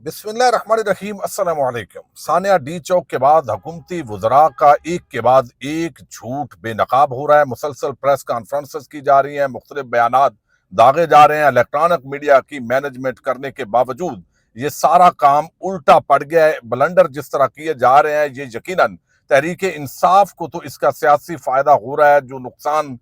بسم اللہ الرحمن الرحیم۔ السلام علیکم ثانیہ ڈی چوک کے بعد حکومتی وزراء کا ایک کے بعد ایک جھوٹ بے نقاب ہو رہا ہے۔ مسلسل پریس کانفرنسز کی جا رہی ہیں، مختلف بیانات داغے جا رہے ہیں۔ الیکٹرانک میڈیا کی مینجمنٹ کرنے کے باوجود یہ سارا کام الٹا پڑ گیا ہے۔ بلنڈر جس طرح کیے جا رہے ہیں، یہ یقیناً تحریک انصاف کو تو اس کا سیاسی فائدہ ہو رہا ہے۔ جو نقصان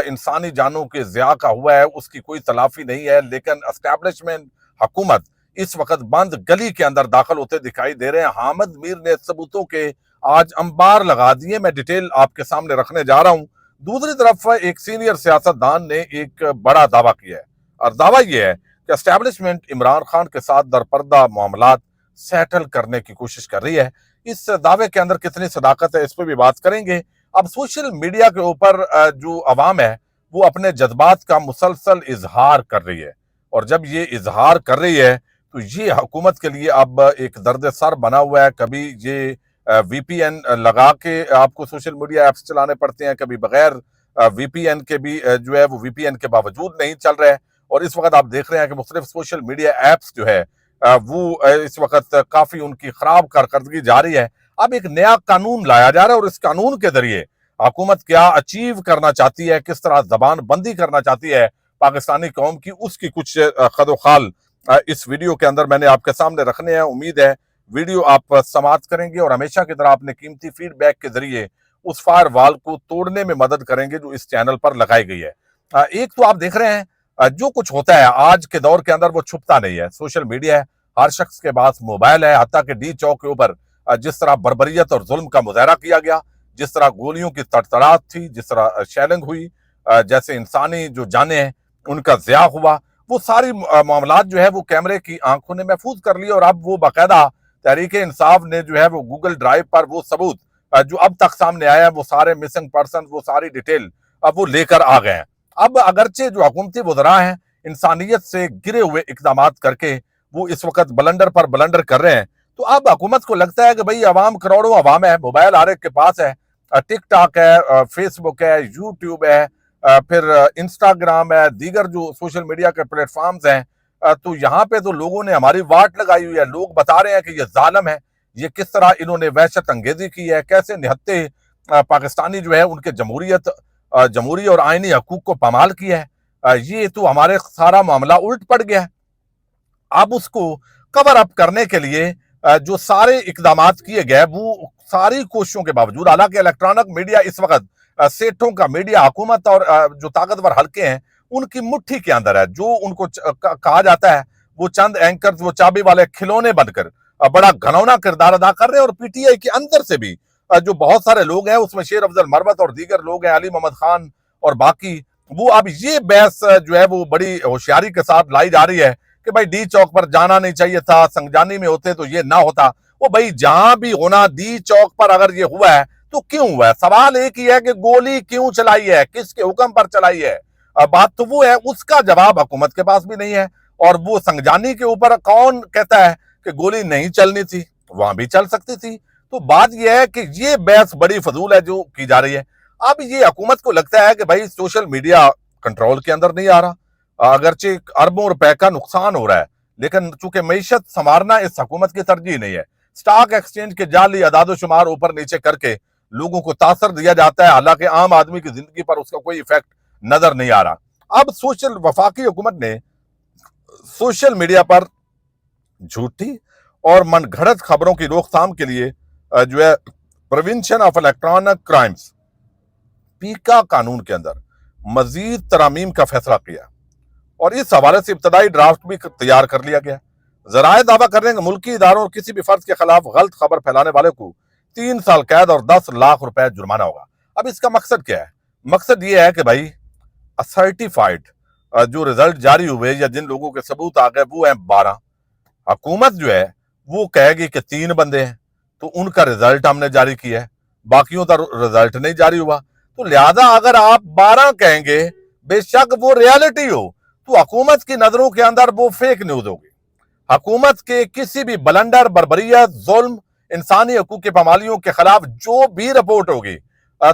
انسانی جانوں کے ضیاع کا ہوا ہے اس کی کوئی تلافی نہیں ہے، لیکن اسٹیبلشمنٹ حکومت اس وقت بند گلی کے اندر داخل ہوتے دکھائی دے رہے ہیں۔ حامد میر نے ثبوتوں کے آج انبار لگا دیے، میں ڈیٹیل آپ کے سامنے رکھنے جا رہا ہوں۔ دوسری طرف ایک سینئر سیاستدان نے ایک بڑا دعویٰ کیا ہے، اور دعویٰ یہ ہے کہ اسٹیبلشمنٹ عمران خان کے ساتھ درپردہ معاملات سیٹل کرنے کی کوشش کر رہی ہے۔ اس دعوے کے اندر کتنی صداقت ہے اس پہ بھی بات کریں گے۔ اب سوشل میڈیا کے اوپر جو عوام ہے وہ اپنے جذبات کا مسلسل اظہار کر رہی ہے، اور جب یہ اظہار کر رہی ہے تو یہ حکومت کے لیے اب ایک درد سر بنا ہوا ہے۔ کبھی یہ وی پی این لگا کے آپ کو سوشل میڈیا ایپس چلانے پڑتے ہیں، کبھی بغیر وی پی این کے بھی جو ہے وہ وی پی این کے باوجود نہیں چل رہے ہیں۔ اور اس وقت آپ دیکھ رہے ہیں کہ مختلف سوشل میڈیا ایپس جو ہے وہ اس وقت کافی ان کی خراب کارکردگی جاری ہے۔ اب ایک نیا قانون لایا جا رہا ہے، اور اس قانون کے ذریعے حکومت کیا اچیو کرنا چاہتی ہے، کس طرح زبان بندی کرنا چاہتی ہے پاکستانی قوم کی، اس کی کچھ خد و خال اس ویڈیو کے اندر میں نے آپ کے سامنے رکھنے ہیں۔ امید ہے ویڈیو آپ سماعت کریں گے اور ہمیشہ کی طرح اپنے قیمتی فیڈ بیک کے ذریعے اس فائر وال کو توڑنے میں مدد کریں گے جو اس چینل پر لگائی گئی ہے۔ ایک تو آپ دیکھ رہے ہیں جو کچھ ہوتا ہے آج کے دور کے اندر وہ چھپتا نہیں ہے۔ سوشل میڈیا ہے، ہر شخص کے پاس موبائل ہے، حتیٰ کہ ڈی چوک کے اوپر جس طرح بربریت اور ظلم کا مظاہرہ کیا گیا، جس طرح گولیوں کی تڑتڑاہٹ تھی، جس طرح شیلنگ ہوئی، جیسے انسانی جو جانیں ہیں ان کا ضیاع ہوا، وہ ساری معاملات جو ہے وہ کیمرے کی آنکھوں نے محفوظ کر لی، اور اب وہ باقاعدہ تحریک انصاف نے جو ہے وہ گوگل ڈرائیو پر وہ ثبوت جو اب تک سامنے آیا ہے، وہ سارے مسنگ پرسن، وہ ساری ڈیٹیل اب وہ لے کر آ گئے ہیں۔ اب اگرچہ جو حکومتی وزراء ہیں انسانیت سے گرے ہوئے اقدامات کر کے وہ اس وقت بلنڈر پر بلنڈر کر رہے ہیں، تو اب حکومت کو لگتا ہے کہ بھئی عوام کروڑوں عوام ہے، موبائل ہر ایک کے پاس ہے، ٹک ٹاک ہے، فیس بک ہے، یوٹیوب ہے، پھر انسٹاگرام ہے، دیگر جو سوشل میڈیا کے پلیٹ فارمز ہیں، تو یہاں پہ تو لوگوں نے ہماری واٹ لگائی ہوئی ہے۔ لوگ بتا رہے ہیں کہ یہ ظالم ہے، یہ کس طرح انہوں نے وحشت انگیزی کی ہے، کیسے نہتے پاکستانی جو ہے ان کے جمہوری اور آئینی حقوق کو پامال کیا ہے۔ یہ تو ہمارے سارا معاملہ الٹ پڑ گیا ہے۔ اب اس کو کور اپ کرنے کے لیے جو سارے اقدامات کیے گئے، وہ ساری کوششوں کے باوجود، حالانکہ الیکٹرانک میڈیا اس وقت سیٹھوں کا میڈیا حکومت اور جو طاقتور حلقے ہیں ان کی مٹھی کے اندر ہے، جو ان کو کہا جاتا ہے وہ چند اینکرز وہ چابی والے کھلونے بن کر بڑا گھنونا کردار ادا کر رہے ہیں۔ اور پی ٹی آئی کے اندر سے بھی جو بہت سارے لوگ ہیں، اس میں شیر افضل مروت اور دیگر لوگ ہیں، علی محمد خان اور باقی، وہ اب یہ بحث جو ہے وہ بڑی ہوشیاری کے ساتھ لائی جا رہی ہے کہ بھائی ڈی چوک پر جانا نہیں چاہیے تھا، سنگجانی میں ہوتے تو یہ نہ ہوتا۔ وہ بھائی جہاں بھی ہونا، ڈی چوک پر اگر یہ ہوا ہے تو کیوں ہوا ہے؟ سوال ایک ہی ہے کہ گولی کیوں چلائی ہے، کس کے حکم پر چلائی ہے؟ بات تو وہ ہے، اس کا جواب حکومت کے پاس بھی نہیں ہے۔ اور وہ سنگجانی کے اوپر کون کہتا ہے کہ گولی نہیں چلنی تھی؟ وہاں بھی چل سکتی تھی۔ تو بات یہ ہے کہ یہ بحث بڑی فضول ہے جو کی جا رہی ہے۔ اب یہ حکومت کو لگتا ہے کہ بھائی سوشل میڈیا کنٹرول کے اندر نہیں آ رہا، اگرچہ اربوں روپے کا نقصان ہو رہا ہے، لیکن چونکہ معیشت سنوارنا اس حکومت کی ترجیح نہیں ہے۔ سٹاک ایکسچینج کے جعلی اعداد و شمار اوپر نیچے کر کے لوگوں کو تاثر دیا جاتا ہے، حالانکہ عام آدمی کی زندگی پر اس کا کوئی ایفیکٹ نظر نہیں آ رہا۔ اب وفاقی حکومت نے سوشل میڈیا پر جھوٹی اور من گھڑت خبروں کی روک تھام کے لیے جو ہے پریونشن آف الیکٹرانک کرائمز پیکا قانون کے اندر مزید ترامیم کا فیصلہ کیا، اور اس حوالے سے ابتدائی ڈرافٹ بھی تیار کر لیا گیا۔ ذرائع دعویٰ کر رہے ہیں کہ ملکی اداروں اور کسی بھی فرد کے خلاف غلط خبر پھیلانے والے کو 3 سال قید اور 10 لاکھ روپے جرمانہ ہوگا۔ اب اس کا مقصد کیا ہے؟ مقصد یہ ہے کہ بھائی سرٹیفائیڈ جو رزلٹ جاری ہوئے یا جن لوگوں کے ثبوت آ گئے وہ ہیں 12۔ حکومت جو ہے وہ کہے گی کہ 3 بندے ہیں تو ان کا رزلٹ ہم نے جاری کیا ہے، باقیوں کا رزلٹ نہیں جاری ہوا، تو لہذا اگر آپ 12 کہیں گے بے شک وہ ریالٹی ہو تو حکومت کی نظروں کے اندر وہ فیک نیوز ہوگی۔ حکومت کے کسی بھی بلنڈر، بربریت، ظلم، انسانی حقوق کے پامالیوں کے خلاف جو بھی رپورٹ ہوگی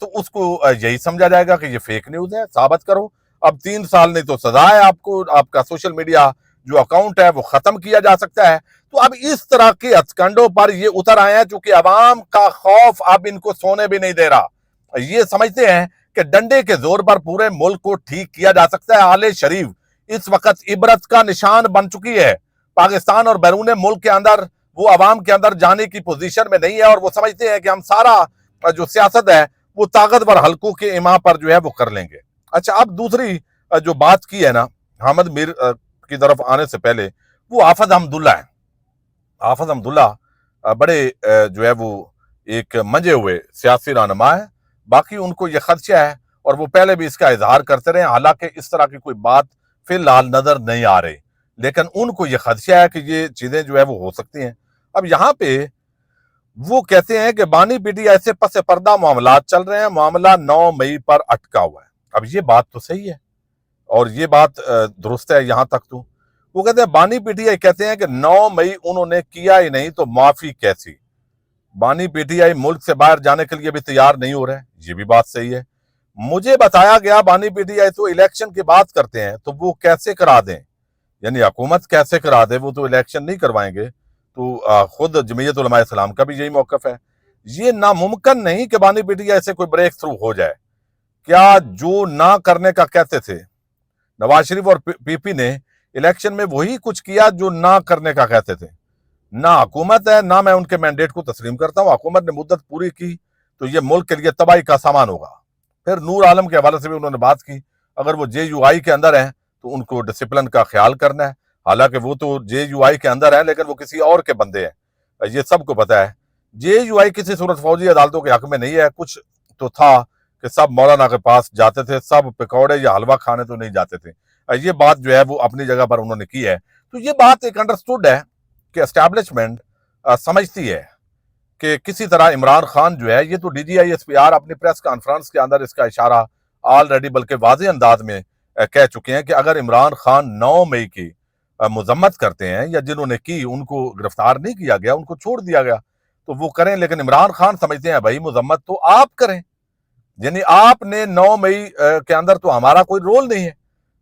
تو اس کو یہی سمجھا جائے گا کہ یہ فیک نیوز ہے، ثابت کرو۔ اب 3 سال نہیں تو سزا ہے آپ کو، آپ کا سوشل میڈیا जो अकाउंट है वो खत्म किया जा सकता है। तो अब इस तरह के हथकंडों पर ये उतर आए हैं, चूंकि अवाम का खौफ अब इनको सोने भी नहीं दे रहा। ये समझते हैं कि डंडे के जोर पर पूरे मुल्क को ठीक किया जा सकता है। आले शरीफ इस वक्त इबरत का निशान बन चुकी है। पाकिस्तान और बैरून मुल्क के अंदर वो अवाम के अंदर जाने की पोजीशन में नहीं है, और वो समझते हैं कि हम सारा जो सियासत है वो ताकतवर हल्कों के इमा पर जो है वो कर लेंगे। अच्छा, अब दूसरी जो बात की है ना हामिद मीर की तरफ आने से पहले, वो हाफिज अहमदुल्ला है। हाफिज अहमदुल्ला बड़े जो है वो एक मंजे हुए सियासी रहनुमा है। बाकी उनको ये खदशा है, और वो पहले भी इसका इजहार करते रहे, हालांकि इस तरह की कोई बात फिलहाल नजर नहीं आ रही, लेकिन उनको ये खदशा है कि ये चीजें जो है वो हो सकती हैं। अब यहाँ पे वो कहते हैं कि बानी पीटीआई से पस पर्दा मामलात चल रहे हैं, मामला 9 मई पर अटका हुआ है। अब ये बात तो सही है और ये बात दुरुस्त है यहां तक। तो वो कहते हैं बानी पीटीआई कहते हैं कि 9 मई उन्होंने किया ही नहीं तो माफी कैसी। बानी पीटीआई मुल्क से बाहर जाने के लिए भी तैयार नहीं हो रहे, ये भी बात सही है। मुझे बताया गया बानी पीटीआई तो इलेक्शन की बात करते हैं, तो वो कैसे करा दें, यानी हुकूमत कैसे करा दे, वो तो इलेक्शन नहीं करवाएंगे। तो खुद जमीयत उलमा इस्लाम का भी यही मौकफ है। ये नामुमकिन नहीं कि बानी पीटीआई से कोई ब्रेक थ्रू हो जाए। क्या जो ना करने का कहते थे नवाज शरीफ और पीपी ने इलेक्शन में वही कुछ किया जो ना करने का कहते थे। ना हुकूमत है, ना मैं उनके मैंडेट को तस्लीम करता हूं। हुकूमत ने मुद्दत पूरी की तो ये मुल्क के लिए तबाही का सामान होगा। फिर नूर आलम के हवाले से भी उन्होंने बात की, अगर वो JUI के अंदर है तो उनको डिसिप्लिन का ख्याल करना है। हालांकि वो तो JUI के अंदर है, लेकिन वो किसी और के बंदे हैं, ये सबको पता है। JUI किसी सूरत फौजी अदालतों के हक में नहीं है। कुछ तो था कि सब मौलाना के पास जाते थे, सब पकौड़े या हलवा खाने तो नहीं जाते थे। ये बात जो है वो अपनी जगह पर उन्होंने की है। तो ये बात एक अंडरस्टूड है कि एस्टैब्लिशमेंट समझती है कि किसी तरह इमरान खान जो है, ये तो DGI SPR अपनी प्रेस कॉन्फ्रेंस के अंदर इसका इशारा ऑलरेडी बल्कि वाज़ेह अंदाज में कह चुके हैं कि अगर इमरान खान 9 मई की मजम्मत करते हैं या जिन्होंने की उनको गिरफ्तार नहीं किया गया, उनको छोड़ दिया गया, तो वो करें। लेकिन इमरान खान समझते हैं भाई मजम्मत तो आप करें, यानी आपने 9 मई के अंदर तो हमारा कोई रोल नहीं है।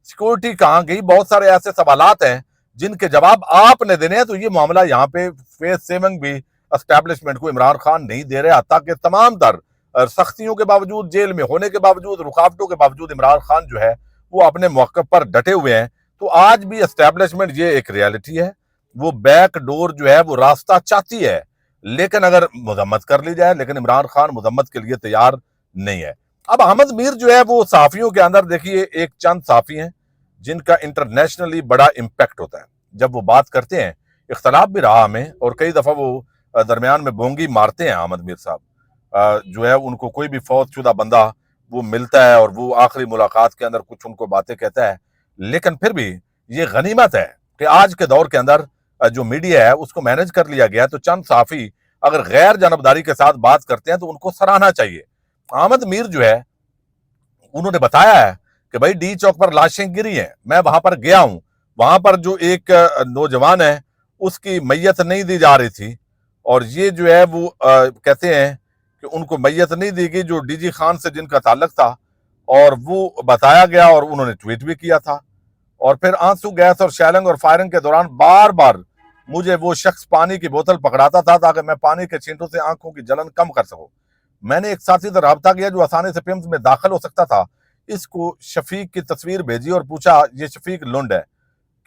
सिक्योरिटी कहां गई, बहुत सारे ऐसे सवालात हैं जिनके जवाब आपने देने हैं। तो ये मामला यहाँ पे फेस सेविंग भी एस्टैब्लिशमेंट को इमरान खान नहीं दे रहे, ताकि तमाम तर सख्तियों के बावजूद, जेल में होने के बावजूद, रुकावटों के बावजूद इमरान खान जो है वो अपने मौके पर डटे हुए हैं। तो आज भी एस्टैब्लिशमेंट, ये एक रियलिटी है, वो बैक डोर जो है वो रास्ता चाहती है, लेकिन अगर मजम्मत कर ली जाए, लेकिन इमरान खान मजम्मत के लिए तैयार नहीं है। अब अहमद मीर जो है वो सहाफियों के अंदर, देखिए एक चंद सहाफी हैं जिनका इंटरनेशनली बड़ा इम्पैक्ट होता है। जब वो बात करते हैं, इख्तलाफ भी रहा हमें, और कई दफा वो दरमियान में बोंगी मारते हैं। अहमद मीर साहब जो है उनको कोई भी फौतशुदा बंदा वो मिलता है और वो आखिरी मुलाकात के अंदर कुछ उनको बातें कहता है, लेकिन फिर भी ये गनीमत है कि आज के दौर के अंदर जो मीडिया है उसको मैनेज कर लिया गया है। तो चंद सहाफी अगर गैर जानबदारी के साथ बात करते हैं तो उनको सराहना चाहिए। अहमद मीर जो है उन्होंने बताया है कि भाई D चौक पर लाशें गिरी हैं, मैं वहां पर गया हूं, वहां पर जो एक नौजवान है उसकी मैयत नहीं दी जा रही थी, और ये जो है वो कहते हैं कि उनको मैयत नहीं दी गई जो DG खान से जिनका ताल्लुक था, और वो बताया गया और उन्होंने ट्वीट भी किया था। और फिर आंसू गैस और शैलिंग और फायरिंग के दौरान बार बार मुझे वो शख्स पानी की बोतल पकड़ाता था ताकि मैं पानी के छींटों से आंखों की जलन कम कर सकूं। मैंने एक साथी से राब्ता किया जो आसानी से पिम्स में दाखिल हो सकता था, इसको शफीक की तस्वीर भेजी और पूछा ये शफीक लुंड है,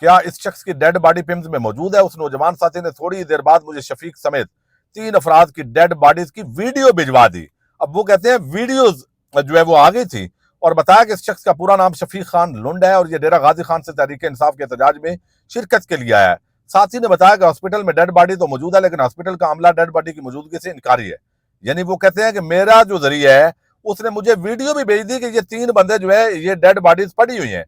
क्या इस शख्स की डेड बॉडी पिम्स में मौजूद है। उस नौजवान साथी ने थोड़ी देर बाद मुझे शफीक समेत 3 अफराद की डेड बॉडीज की वीडियो भिजवा दी। अब वो कहते हैं वीडियोज जो है वो आ गई थी, और बताया कि इस शख्स का पूरा नाम शफीक खान लुंड है और ये डेरा गाजी खान से तहरीक इंसाफ के एहतजाज में शिरकत के लिए आया है। साथी ने बताया कि हॉस्पिटल में डेड बॉडी तो मौजूद है, लेकिन हॉस्पिटल का अमला डेड बॉडी की मौजूदगी से इनकारी है। यानी वो कहते हैं कि मेरा जो जरिया है उसने मुझे वीडियो भी भेज दी कि ये 3 बंदे जो है ये डेड बॉडीज पड़ी हुई हैं,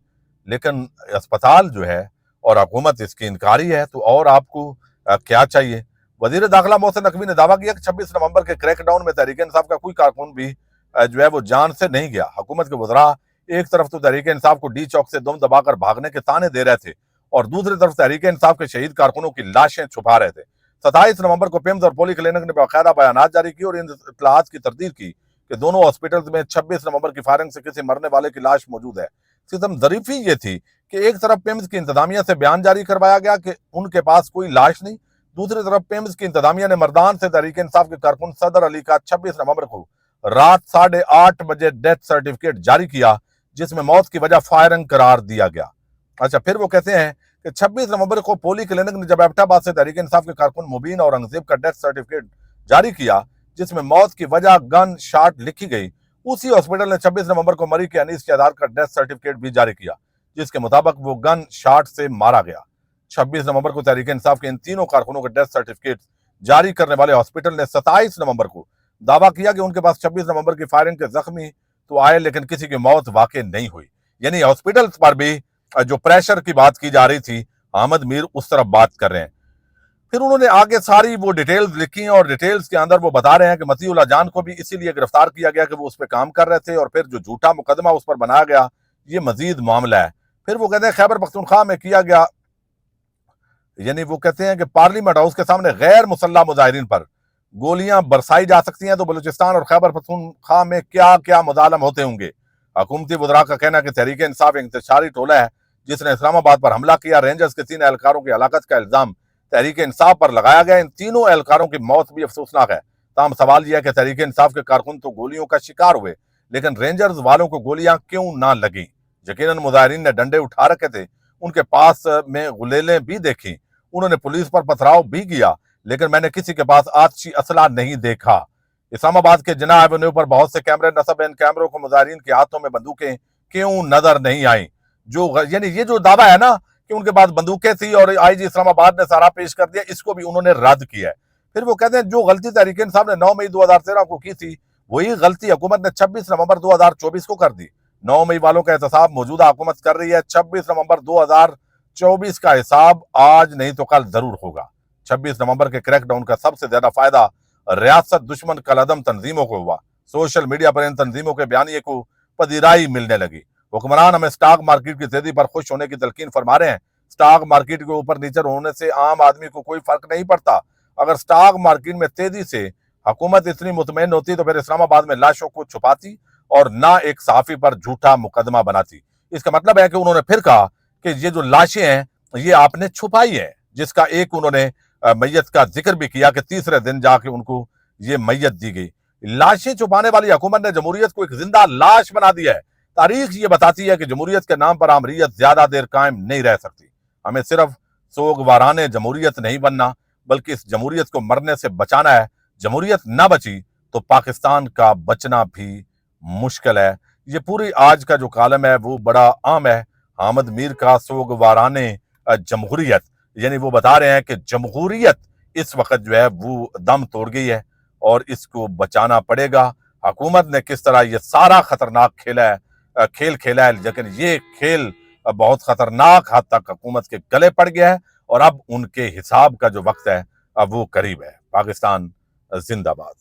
लेकिन अस्पताल जो है और हुकूमत इसकी इनकारी है। तो और आपको क्या चाहिए। वजीर दाखिला मोहसिन नकवी ने दावा किया कि 26 नवंबर के क्रैकडाउन में तहरीक इंसाफ का कोई कारकुन भी जो है वो जान से नहीं गया। हुकूमत के वज़रा एक तरफ तो तहरीक इंसाफ को D चौक से दुम दबाकर भागने के ताने दे रहे थे, और दूसरी तरफ तहरीक इंसाफ के शहीद कारकुनों की लाशें छुपा रहे थे। 27 नवंबर को पिम्स और पोली क्लिनिक ने बाकायदा बयान जारी की और इन इत्तलात की तरदीद की कि दोनों हॉस्पिटल्स में 26 नवंबर की फायरिंग से किसी मरने वाले की लाश मौजूद है। सितम ज़रीफ़ी ये थी कि एक तरफ पिम्स की इंतजामिया से बयान जारी करवाया गया कि उनके पास कोई लाश नहीं, दूसरी तरफ पिम्स की इंतजामिया ने मर्दान से तहरीक इंसाफ के कारकुन सदर अली का 26 नवंबर को रात 8:30 बजे डेथ सर्टिफिकेट जारी किया, जिसमें मौत की वजह फायरिंग करार दिया गया। अच्छा, फिर वो कहते हैं कि 26 नवंबर को पोली क्लिनिक ने जब एबटाबाद से तहरीक इंसाफ के कारकुन मुबीन और औरंगजेब का डेथ सर्टिफिकेट जारी किया, जिसमें मौत की वजह गन शॉट लिखी गई, उसी हॉस्पिटल ने 26 नवंबर को मरी के अनीस केदार का डेथ सर्टिफिकेट भी जारी किया, जिसके मुताबिक वो गन शॉट से मारा गया। 26 नवंबर को तहरीक इंसाफ के इन तीनों कारकुनों के डेथ सर्टिफिकेट जारी करने वाले हॉस्पिटल ने 27 नवंबर को दावा किया कि उनके पास 26 नवंबर की फायरिंग के जख्मी तो आए, लेकिन किसी की मौत वाकई नहीं हुई। यानी हॉस्पिटल पर भी जो प्रेशर की बात की जा रही थी, अहमद मीर उस तरफ बात कर रहे हैं। फिर उन्होंने आगे सारी वो डिटेल्स लिखी और डिटेल्स के अंदर वो बता रहे हैं कि मतीउल्लाह जान को भी इसीलिए गिरफ्तार किया गया कि वो उस पर काम कर रहे थे, और फिर जो झूठा मुकदमा उस पर बनाया गया, ये मजीद मामला है। फिर वो कहते हैं खैबर पख्तूनख्वा में किया गया, यानी वो कहते हैं कि पार्लियामेंट हाउस के सामने गैर मुसल्लह मुजाहिरीन पर गोलियां बरसाई जा सकती हैं, तो बलूचिस्तान और खैबर पख्तूनख्वा में क्या क्या मुजालम होते होंगे। हुकूमती वज़रा का कहना है कि तहरीक इंसाफ इंतशारी टोला है जिसने इस्लामाबाद पर हमला किया। रेंजर्स के 3 एहलकारों की हलाकत का इल्जाम तहरीक इंसाफ पर लगाया गया। इन तीनों एहलकारों की मौत भी अफसोसनाक है। ताहम सवाल यह है कि तहरीक इंसाफ के कारकुन तो गोलियों का शिकार हुए, लेकिन रेंजर्स वालों को गोलियां क्यों ना लगी। यकीनन मुजाहिरीन ने डंडे उठा रखे थे, उनके पास में गुलेलें भी देखी, उन्होंने पुलिस पर पथराव भी किया, लेकिन मैंने किसी के पास आतिशी असला नहीं देखा। इस्लामाबाद के जिना एवेन्यू पर बहुत से कैमरे नस्ब हैं, इन कैमरों को मुजाहिरीन के हाथों में बंदूकें क्यों नजर नहीं आई। जो यानी ये जो दावा है ना कि उनके पास बंदूकें थी और आईजी इस्लामाबाद ने सारा पेश कर दिया, इसको भी उन्होंने रद्द किया है। फिर वो कहते हैं जो गलती तहरीक इंसाफ ने 9 मई 2013 को की थी, वही गलती हुकूमत ने 26 नवंबर 2024 को कर दी। 9 मई वालों का एहतसाब मौजूदा हुकूमत कर रही है, 26 नवंबर 2024 का हिसाब आज नहीं तो कल जरूर होगा। 26 नवंबर के क्रैकडाउन का सबसे ज्यादा फायदा रियासत दुश्मन कलअदम तंजीमों को हुआ। सोशल मीडिया पर इन तंजीमों के बयानिए को पदिराई मिलने लगी। हुक्मरान हमें स्टॉक मार्केट की तेजी पर खुश होने की तलकीन फरमा रहे हैं। स्टॉक मार्केट के ऊपर नीचे होने से आम आदमी को कोई फर्क नहीं पड़ता। अगर स्टॉक मार्केट में तेजी से हुकूमत इतनी मुतमईन होती तो फिर इस्लामाबाद में लाशों को छुपाती और ना एक सहाफी पर झूठा मुकदमा बनाती। इसका मतलब है कि उन्होंने फिर कहा कि ये जो लाशें हैं ये आपने छुपाई है, जिसका एक उन्होंने मैयत का जिक्र भी किया कि तीसरे दिन जाके उनको ये मैयत दी गई। लाशें छुपाने वाली हुकूमत ने जमहूरियत को एक जिंदा लाश बना दिया है। तारीख ये बताती है कि जमहूरियत के नाम पर आमरीयत ज्यादा देर कायम नहीं रह सकती। हमें सिर्फ सोगवाराने जमहूरियत नहीं बनना, बल्कि इस जमहूरियत को मरने से बचाना है। जमहूरियत ना बची तो पाकिस्तान का बचना भी मुश्किल है। ये पूरी आज का जो कालम है वो बड़ा आम है। अहमद मीर का सोगवाराने जमहूरियत, यानी वो बता रहे हैं कि जमहूरियत इस वक्त जो है वो दम तोड़ गई है और इसको बचाना पड़ेगा। हुकूमत ने किस तरह ये सारा खतरनाक खेल खेला है, लेकिन ये खेल बहुत खतरनाक हद तक हुकूमत के गले पड़ गया है और अब उनके हिसाब का जो वक्त है अब वो करीब है। पाकिस्तान जिंदाबाद।